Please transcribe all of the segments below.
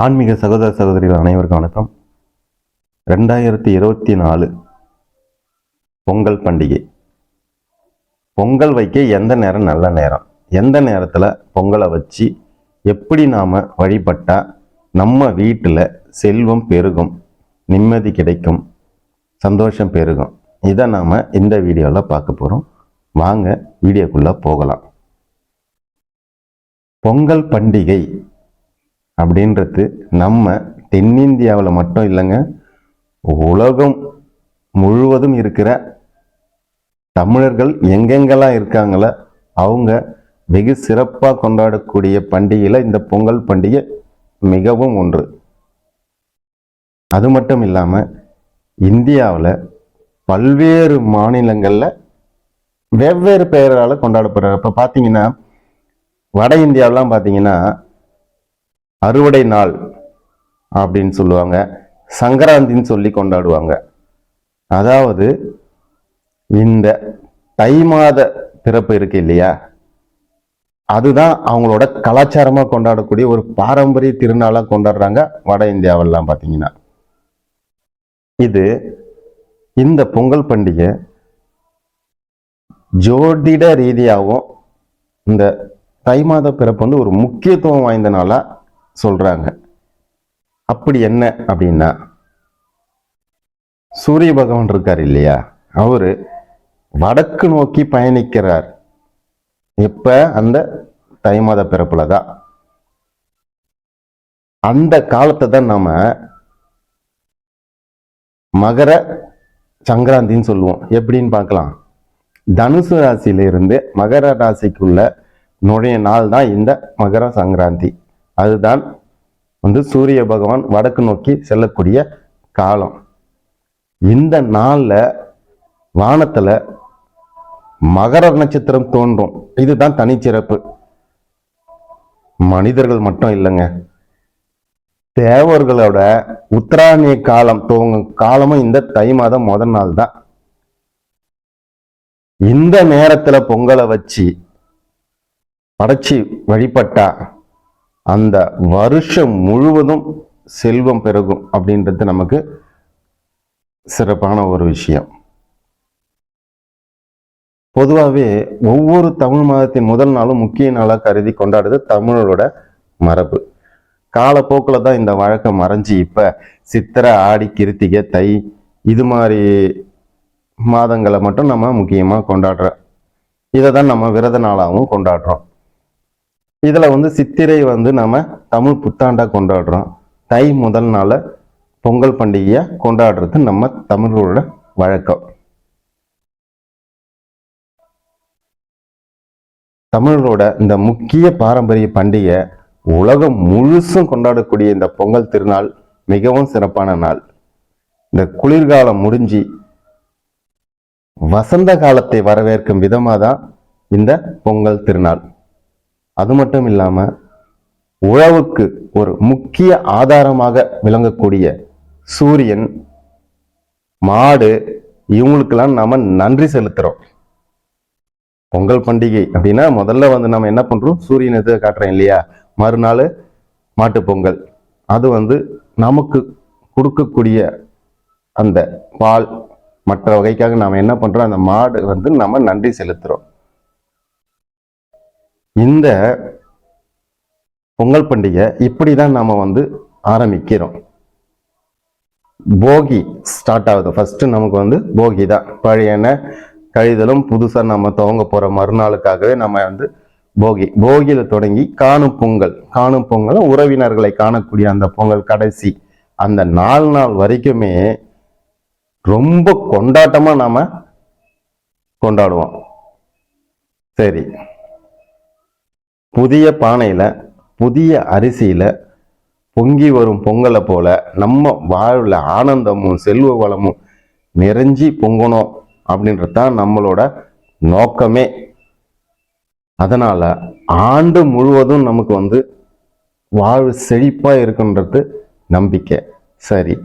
ஆன்மீக சகோதர சகோதரிகள் அனைவருக்கும் வணக்கம். 2024 பொங்கல் பண்டிகை. பொங்கல் வைக்க எந்த நேரம் நல்ல நேரம், எந்த நேரத்தில் பொங்கலை வச்சு எப்படி நாம் வழிபட்டால் நம்ம வீட்டில் செல்வம் பெருகும், நிம்மதி கிடைக்கும், சந்தோஷம் பெருகும், இதை நாம் இந்த வீடியோவில் பார்க்க போகிறோம். வாங்க வீடியோக்குள்ளே போகலாம். பொங்கல் பண்டிகை அப்படின்றது நம்ம தென்னிந்தியாவில் மட்டும் இல்லைங்க, உலகம் முழுவதும் இருக்கிற தமிழர்கள் எங்கெங்கெல்லாம் இருக்காங்களோ அவங்க வெகு சிறப்பாக கொண்டாடக்கூடிய பண்டிகையில் இந்த பொங்கல் பண்டிகை மிகவும் ஒன்று. அது மட்டும் இல்லாமல் இந்தியாவில் பல்வேறு மாநிலங்களில் வெவ்வேறு பெயரால் கொண்டாடப்படுறாங்க. இப்போ பார்த்தீங்கன்னா வட இந்தியாவெலாம் பார்த்தீங்கன்னா அறுவடை நாள் அப்படின்னு சொல்லுவாங்க, சங்கராந்தின்னு சொல்லி கொண்டாடுவாங்க. அதாவது இந்த தை மாத பிறப்பு இருக்கு இல்லையா, அதுதான் அவங்களோட கலாச்சாரமாக கொண்டாடக்கூடிய ஒரு பாரம்பரிய திருநாளாக கொண்டாடுறாங்க வட இந்தியாவெல்லாம் பார்த்தீங்கன்னா. இந்த பொங்கல் பண்டிகை ஜோதிட ரீதியாகவும் இந்த தை மாத பிறப்பு வந்து ஒரு முக்கியத்துவம் வாய்ந்த நாளா சொல்றாங்க. அப்படி என்ன அப்படின்னா, சூரிய பகவான் இருக்கார் இல்லையா, அவரு வடக்கு நோக்கி பயணிக்கிறார். எப்ப? அந்த தை மாத பிறப்புல தான். அந்த காலத்தை தான் நாம மகர சங்கராந்தின்னு சொல்லுவோம். எப்படின்னு பார்க்கலாம். தனுசு ராசியில இருந்து மகர ராசிக்குள்ள நுழைய நாள் தான் இந்த மகர சங்கராந்தி. அதுதான் வந்து சூரிய பகவான் வடக்கு நோக்கி செல்லக்கூடிய காலம். இந்த நாள்ல வானத்துல மகர நட்சத்திரம் தோன்றும். இதுதான் தனிச்சிறப்பு. மனிதர்கள் மட்டும் இல்லைங்க, தேவர்களோட உத்தராயண காலம் துவங்கும் காலமும் இந்த தை மாதம் முதல் நாள் தான். இந்த நேரத்துல பொங்கலை வச்சு படைச்சி வழிபட்டா அந்த வருஷம் முழுவதும் செல்வம் பெருகும் அப்படின்றது நமக்கு சிறப்பான ஒரு விஷயம். பொதுவாகவே ஒவ்வொரு தமிழ் மாதத்தின் முதல் நாளும் முக்கிய நாளாக கருதி கொண்டாடுறது தமிழரோட மரபு. காலப்போக்கில் தான் இந்த வழக்கம் மறைஞ்சி இப்ப சித்திரை, ஆடி, கிருத்திகை, தை இது மாதிரி மாதங்களை மட்டும் நம்ம முக்கியமாக கொண்டாடுறோம். இதை தான் நம்ம விரத நாளாகவும் கொண்டாடுறோம். இதுல வந்து சித்திரை வந்து நம்ம தமிழ் புத்தாண்டா கொண்டாடுறோம். தை முதல் நாள பொங்கல் பண்டிகையா கொண்டாடுறது நம்ம தமிழரோட வழக்கம். தமிழரோட இந்த முக்கிய பாரம்பரிய பண்டிகை உலகம் முழுசும் கொண்டாடக்கூடிய இந்த பொங்கல் திருநாள் மிகவும் சிறப்பான நாள். இந்த குளிர்காலம் முடிஞ்சு வசந்த காலத்தை வரவேற்கும் விதமாக தான் இந்த பொங்கல் திருநாள். அது மட்டும் இல்லாம உழவுக்கு ஒரு முக்கிய ஆதாரமாக விளங்கக்கூடிய சூரியன், மாடு, இவங்களுக்கெல்லாம் நாம நன்றி செலுத்துறோம். பொங்கல் பண்டிகை அப்படின்னா முதல்ல வந்து நம்ம என்ன பண்றோம், சூரியனை காட்டுறோம் இல்லையா. மறுநாள் மாட்டு பொங்கல். அது வந்து நமக்கு கொடுக்கக்கூடிய அந்த பால் மற்ற வகைக்காக நாம என்ன பண்றோம், அந்த மாடு வந்து நம்ம நன்றி செலுத்துறோம். இந்த பொங்கல் பண்டிகை இப்படிதான் நாம வந்து ஆரம்பிக்கிறோம். போகி ஸ்டார்ட் ஆகுது. ஃபர்ஸ்ட் நமக்கு வந்து போகி தான். பழையன கழிதலும் புதுசா நம்ம துவங்க போற மறுநாளுக்காகவே நம்ம வந்து போகியில தொடங்கி காணும் பொங்கல். காணும் பொங்கல் உறவினர்களை காணக்கூடிய அந்த பொங்கல் கடைசி அந்த 4 நாள் வரைக்குமே ரொம்ப கொண்டாட்டமா நாம கொண்டாடுவோம். சரி, புதிய பானையில புதிய அரிசியில பொங்கி வரும் பொங்கலை போல நம்ம வாழ்வுல ஆனந்தமும் செல்வ வளமும் நிறைஞ்சி பொங்கணும் அப்படின்றதான் நம்மளோட நோக்கமே. அதனால ஆண்டு முழுவதும் நமக்கு வந்து வாழ்வு செழிப்பா இருக்குன்றது நம்பிக்கை. சரி,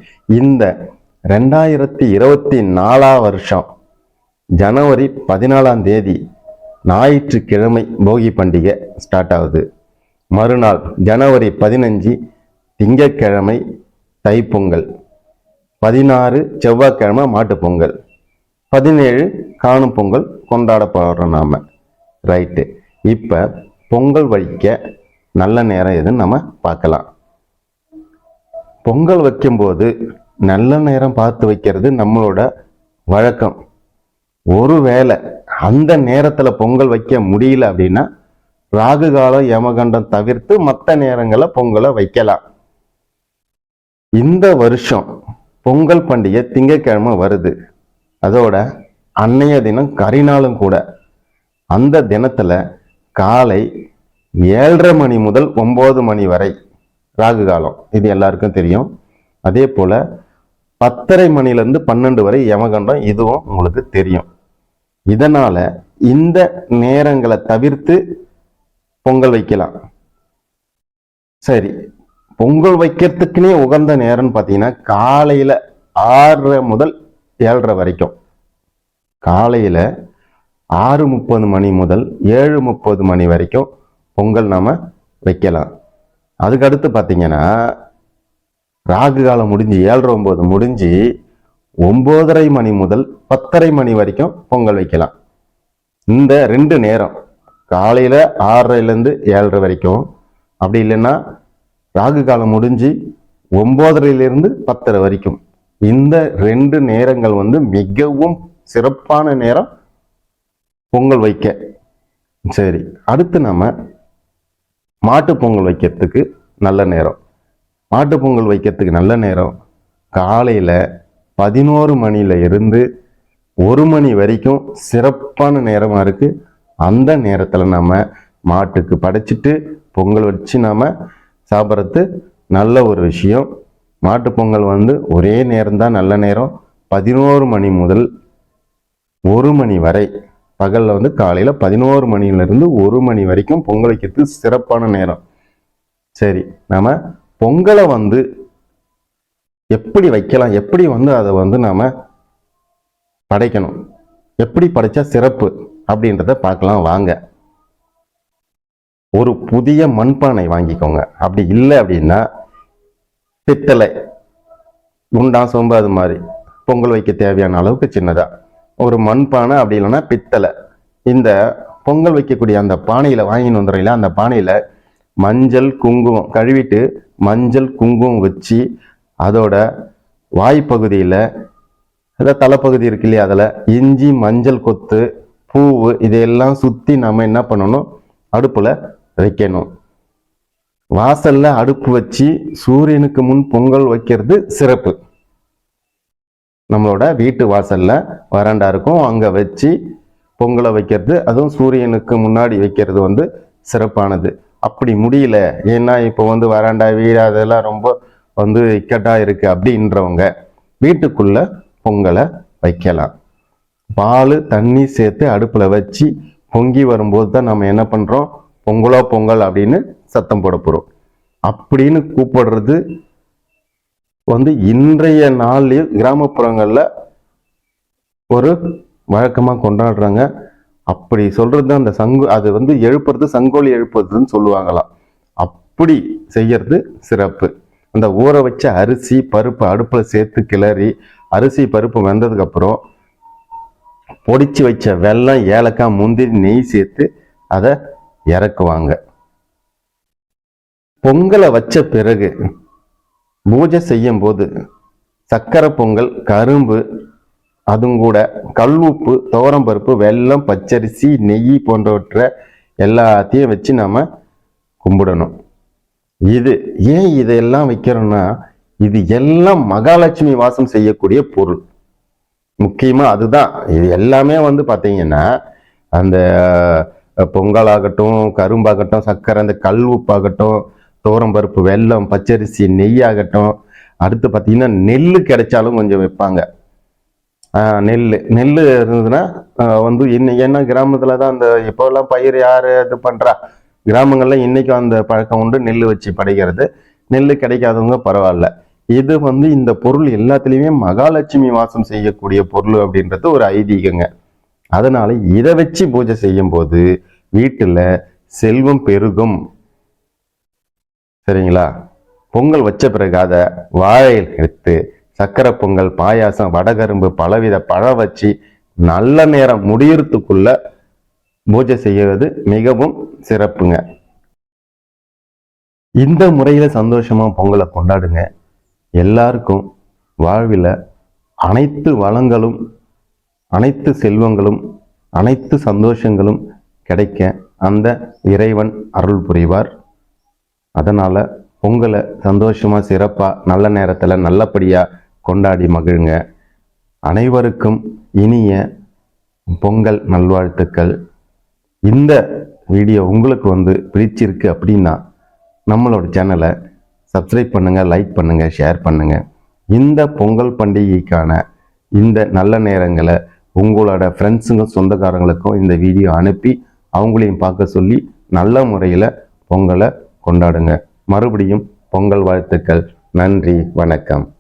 இந்த 2024 வருஷம் ஜனவரி 14 ஞாயிற்றுக்கிழமை போகி பண்டிகை ஸ்டார்ட் ஆகுது. மறுநாள் ஜனவரி 15 திங்கட்கிழமை தைப்பொங்கல், 16 செவ்வாய்க்கிழமை மாட்டு பொங்கல், 17 காணும் பொங்கல் கொண்டாட போறோம் நாம. ரைட்டு. இப்ப பொங்கல் வைக்க நல்ல நேரம் எதுன்னு நம்ம பார்க்கலாம். பொங்கல் வைக்கும்போது நல்ல நேரம் பார்த்து வைக்கிறது நம்மளோட வழக்கம். ஒருவேளை அந்த நேரத்துல பொங்கல் வைக்க முடியல அப்படின்னா ராகு காலம் யமகண்டம் தவிர்த்து மற்ற நேரங்களை பொங்கலை வைக்கலாம். இந்த வருஷம் பொங்கல் பண்டிகை திங்கட்கிழமை வருது. அதோட அன்னைய தினம் கரிநாளும் கூட. அந்த தினத்துல காலை 7:30 மணி முதல் 9 மணி வரை ராகு காலம், இது எல்லாருக்கும் தெரியும். அதே போல 10:30 மணிலேருந்து 12 வரை யமகண்டம், இதுவும் உங்களுக்கு தெரியும். இதனால இந்த நேரங்களை தவிர்த்து பொங்கல் வைக்கலாம். சரி, பொங்கல் வைக்கிறதுக்குனே உகந்த நேரம்னு பார்த்தீங்கன்னா காலையில 6:30 முதல் 7:30 வரைக்கும். காலையில 6:30 மணி முதல் 7:30 மணி வரைக்கும் பொங்கல் நாம வைக்கலாம். அதுக்கடுத்து பார்த்தீங்கன்னா ராகு காலம் முடிஞ்சு 7:09 முடிஞ்சு 9:30 மணி முதல் 10:30 மணி வரைக்கும் பொங்கல் வைக்கலாம். இந்த 2 நேரம் காலையில 6:30லேருந்து 7:30 வரைக்கும், அப்படி இல்லைன்னா ராகு காலம் முடிஞ்சு 9:30லேருந்து 10:30 வரைக்கும். இந்த 2 நேரங்கள் மிகவும் சிறப்பான நேரம் பொங்கல் வைக்க. சரி, அடுத்து நம்ம மாட்டு பொங்கல் வைக்கிறதுக்கு நல்ல நேரம். மாட்டு பொங்கல் வைக்கிறதுக்கு நல்ல நேரம் காலையில 11 மணில இருந்து 1 மணி வரைக்கும் சிறப்பான நேரமா இருக்கு. அந்த நேரத்துல நம்ம மாட்டுக்கு படைச்சிட்டு பொங்கல் வச்சு நாம சாப்பிட்றது நல்ல ஒரு விஷயம். மாட்டு பொங்கல் ஒரே நேரம் தான் நல்ல நேரம். 11 மணி முதல் 1 மணி வரை, பகல்ல காலையில 11 மணிலிருந்து 1 மணி வரைக்கும் பொங்கல் வைக்கிறது சிறப்பான நேரம். சரி, நாம பொங்கலை எப்படி வைக்கலாம், எப்படி அதை நாம படைக்கணும், எப்படி படைச்சா சிறப்பு அப்படின்றத பார்க்கலாம் வாங்க. ஒரு புதிய மண்பானை வாங்கிக்கோங்க. அப்படி இல்லை அப்படின்னா பித்தளை குண்டா சொம்பு அது மாதிரி பொங்கல் வைக்க தேவையான அளவுக்கு சின்னதா ஒரு மண்பானை, அப்படி இல்லைன்னா பித்தளை. இந்த பொங்கல் வைக்கக்கூடிய அந்த பானையில வாங்கின்னு வந்துடுறீங்களா, அந்த பானையில மஞ்சள் குங்குமம் கழுவிட்டு மஞ்சள் குங்குமம் வச்சு அதோட வாய்ப்பகுதியில, அதாவது தலைப்பகுதி இருக்கு இல்லையா, அதில் இஞ்சி மஞ்சள் கொத்து பூவு இதையெல்லாம் சுத்தி நம்ம என்ன பண்ணணும், அடுப்புல வைக்கணும். வாசல்ல அடுப்பு வச்சு சூரியனுக்கு முன் பொங்கல் வைக்கிறது சிறப்பு. நம்மளோட வீட்டு வாசல்ல வராண்டா இருக்கும், அங்க வச்சு பொங்கலை வைக்கிறது, அதுவும் சூரியனுக்கு முன்னாடி வைக்கிறது சிறப்பானது. அப்படி முடியல, ஏன்னா இப்போ வராண்டா வீடு அதெல்லாம் ரொம்ப இக்கட்டா இருக்கு அப்படின்றவங்க வீட்டுக்குள்ள பொங்கலை வைக்கலாம். பால் தண்ணி சேர்த்து அடுப்புல வச்சு பொங்கி வரும்போது தான் நம்ம என்ன பண்றோம், பொங்கலோ பொங்கல் அப்படின்னு சத்தம் போட போறோம். அப்படின்னு கூப்பிடுறது இன்றைய நாள்லயும் கிராமப்புறங்கள்ல ஒரு வழக்கமா கொண்டாடுறாங்க. அப்படி சொல்றது அந்த அது எழுப்புறது சங்கோலி எழுப்புறதுன்னு சொல்லுவாங்களாம். அப்படி செய்யறது சிறப்பு. அந்த ஊற வச்ச அரிசி பருப்பு அடுப்புல சேர்த்து கிளறி அரிசி பருப்பு வெந்ததுக்கு அப்புறம் பொடிச்சு வச்ச வெல்லம் ஏலக்காய் முந்திரி நெய் சேர்த்து அதை இறக்குவாங்க. பொங்கலை வச்ச பிறகு பூஜை செய்யும் போது சக்கரை பொங்கல், கரும்பு, அதுவும் கூட கல் உப்பு, துவரம்பருப்பு, வெல்லம், பச்சரிசி, நெய் போன்றவற்றை எல்லாத்தையும் வச்சு நாம கும்பிடணும். இது ஏன் இதெல்லாம் வைக்கிறோம்னா, இது எல்லாம் மகாலட்சுமி வாசம் செய்யக்கூடிய பொருள். முக்கியமா அதுதான். இது எல்லாமே பாத்தீங்கன்னா அந்த பொங்கலாகட்டும், கரும்பாகட்டும், சர்க்கரை, அந்த கல் உப்பாகட்டும், துவரம்பருப்பு, வெல்லம், பச்சரிசி, நெய் ஆகட்டும், அடுத்து பார்த்தீங்கன்னா நெல் கிடைச்சாலும் கொஞ்சம் வைப்பாங்க. நெல் இருந்ததுன்னா என்ன கிராமத்துல தான் அந்த இப்போல்லாம் பயிர் யாரு இது பண்றா, கிராமங்கள்ல இன்னைக்கும் அந்த பழக்கம் உண்டு. நெல் வச்சு படைக்கிறது. நெல் கிடைக்காதவங்க பரவாயில்ல. இது இந்த பொருள் எல்லாத்துலேயுமே மகாலட்சுமி வாசம் செய்யக்கூடிய பொருள் அப்படின்றது ஒரு ஐதீகங்க. அதனால இதை வச்சு பூஜை செய்யும் போது வீட்டுல செல்வம் பெருகும். சரிங்களா? பொங்கல் வச்ச பிறகு அதை வாழையில் எடுத்து சக்கரை பொங்கல், பாயாசம், வடகரும்பு, பலவித பழம் வச்சு நல்ல நேரம் முடியறதுக்குள்ள பூஜை செய்வது மிகவும் சிறப்புங்க. இந்த முறையில சந்தோஷமா பொங்கலை கொண்டாடுங்க. எல்லாருக்கும் வாழ்வில் அனைத்து வளங்களும், அனைத்து செல்வங்களும், அனைத்து சந்தோஷங்களும் கிடைக்க அந்த இறைவன் அருள் புரிவார். அதனால பொங்கலை சந்தோஷமா சிறப்பா நல்ல நேரத்துல நல்லபடியா கொண்டாடி மகிழுங்க. அனைவருக்கும் இனிய பொங்கல் நல்வாழ்த்துக்கள். இந்த வீடியோ உங்களுக்கு பிடிச்சிருக்கு அப்படின்னா நம்மளோட சேனலை சப்ஸ்கிரைப் பண்ணுங்க, லைக் பண்ணுங்க, ஷேர் பண்ணுங்க. இந்த பொங்கல் பண்டிகைக்கான இந்த நல்ல நேரங்களை உங்களோட ஃப்ரெண்ட்ஸுங்க, சொந்தக்காரங்களுக்கும் இந்த வீடியோ அனுப்பி அவங்களையும் பார்க்க சொல்லி நல்ல முறையில் பொங்கலை கொண்டாடுங்க. மறுபடியும் பொங்கல் வாழ்த்துக்கள். நன்றி, வணக்கம்.